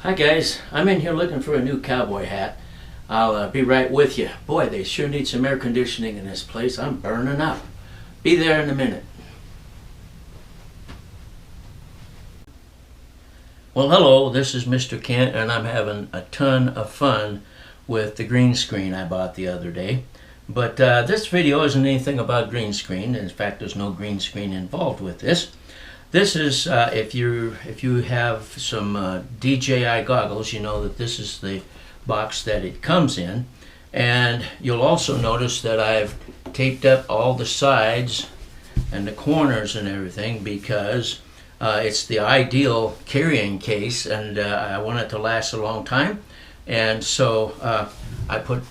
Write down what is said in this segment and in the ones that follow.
Hi guys, I'm in here looking for a new cowboy hat. I'll be right with you. Boy, they sure need some air conditioning in this place. I'm burning up. Be there in a minute. Well, hello, this is Mr. Kent, and I'm having a ton of fun with the green screen I bought the other day. But this video isn't anything about green screen. In fact, there's no green screen involved with this. This is, if you have some DJI goggles, you know that this is the box that it comes in. And you'll also notice that I've taped up all the sides and the corners and everything because it's the ideal carrying case, and I want it to last a long time. And so I put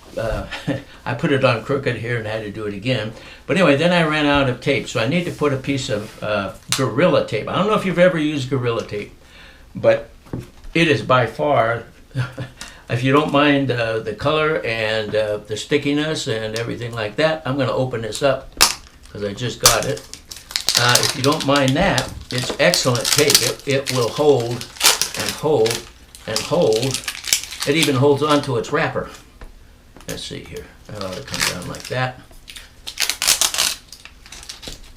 it on crooked here and had to do it again. But anyway, then I ran out of tape, so I need to put a piece of Gorilla tape. I don't know if you've ever used Gorilla tape, but it is by far, if you don't mind the color and the stickiness and everything like that, I'm going to open this up because I just got it. If you don't mind that, it's excellent tape. It will hold and hold and hold. It even holds on to its wrapper. Let's see here. That ought to come down like that.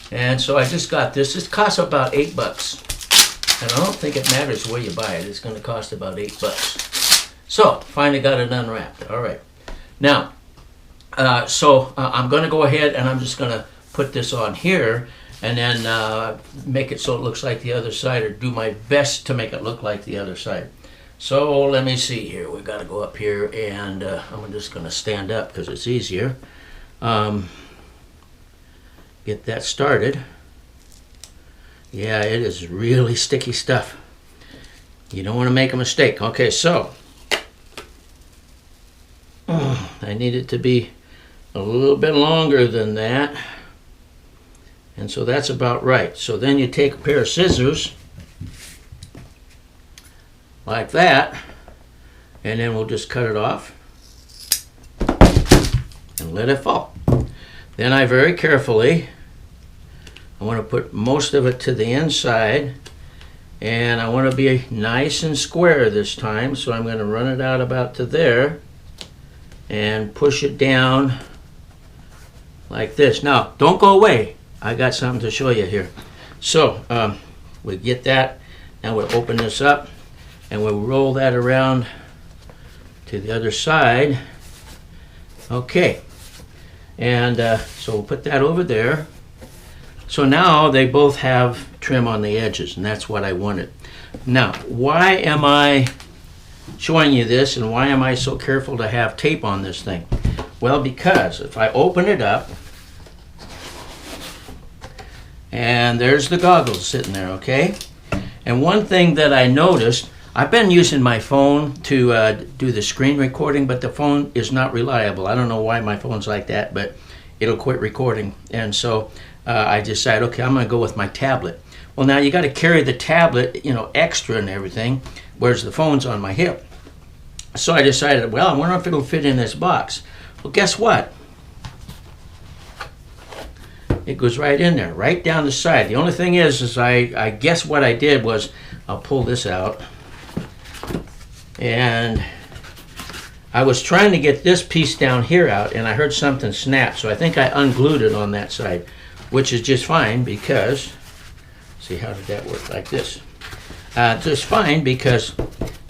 And so I just got this. This costs about $8. And I don't think it matters where you buy it. It's going to cost about $8. So, finally got it unwrapped. All right. Now, I'm going to go ahead and I'm just going to put this on here and then make it so it looks like the other side, or do my best to make it look like the other side. So let me see here. We've got to go up here, and I'm just going to stand up because it's easier. Get that started. Yeah, it is really sticky stuff. You don't want to make a mistake. Okay, so I need it to be a little bit longer than that. And so that's about right. So then you take a pair of scissors like that, and then we'll just cut it off and let it fall. Then I very carefully, I want to put most of it to the inside, and I want to be nice and square this time, so I'm going to run it out about to there and push it down like this. Now, don't go away. I got something to show you here. So we get that. Now we'll open this up and we'll roll that around to the other side. Okay. And so we'll put that over there. So now they both have trim on the edges, and that's what I wanted. Now, why am I showing you this, and why am I so careful to have tape on this thing? Well, because if I open it up, and there's the goggles sitting there, okay? And one thing that I noticed, I've been using my phone to do the screen recording, but the phone is not reliable. I don't know why my phone's like that, but it'll quit recording. And so I decided, okay, I'm going to go with my tablet. Well, now you got to carry the tablet, you know, extra and everything, whereas the phone's on my hip. So I decided, well, I wonder if it'll fit in this box. Well, guess what? It goes right in there, right down the side. The only thing is I guess what I did was, I'll pull this out, and I was trying to get this piece down here out, and I heard something snap, so I think I unglued it on that side, which is just fine because, see, how did that work? Like this. Just fine because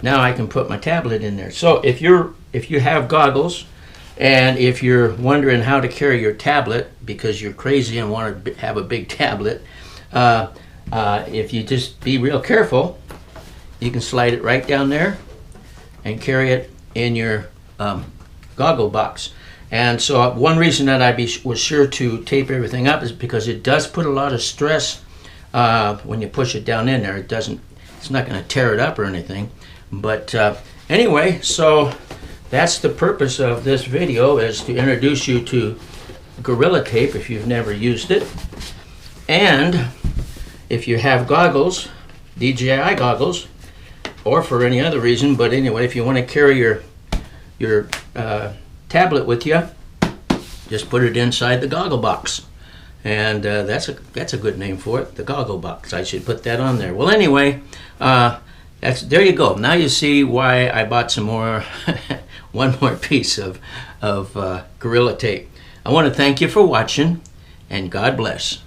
now I can put my tablet in there. So if you have goggles, and if you're wondering how to carry your tablet because you're crazy and want to have a big tablet, if you just be real careful, you can slide it right down there and carry it in your goggle box. And so one reason that I was sure to tape everything up is because it does put a lot of stress when you push it down in there. It's not going to tear it up or anything. But anyway, so that's the purpose of this video, is to introduce you to Gorilla Tape if you've never used it. And if you have goggles, DJI goggles, or for any other reason, but anyway, if you want to carry your tablet with you, just put it inside the goggle box. And that's a good name for it, the goggle box. I should put that on there. Well, anyway, There you go. Now you see why I bought some more, one more piece of Gorilla Tape. I want to thank you for watching, and God bless.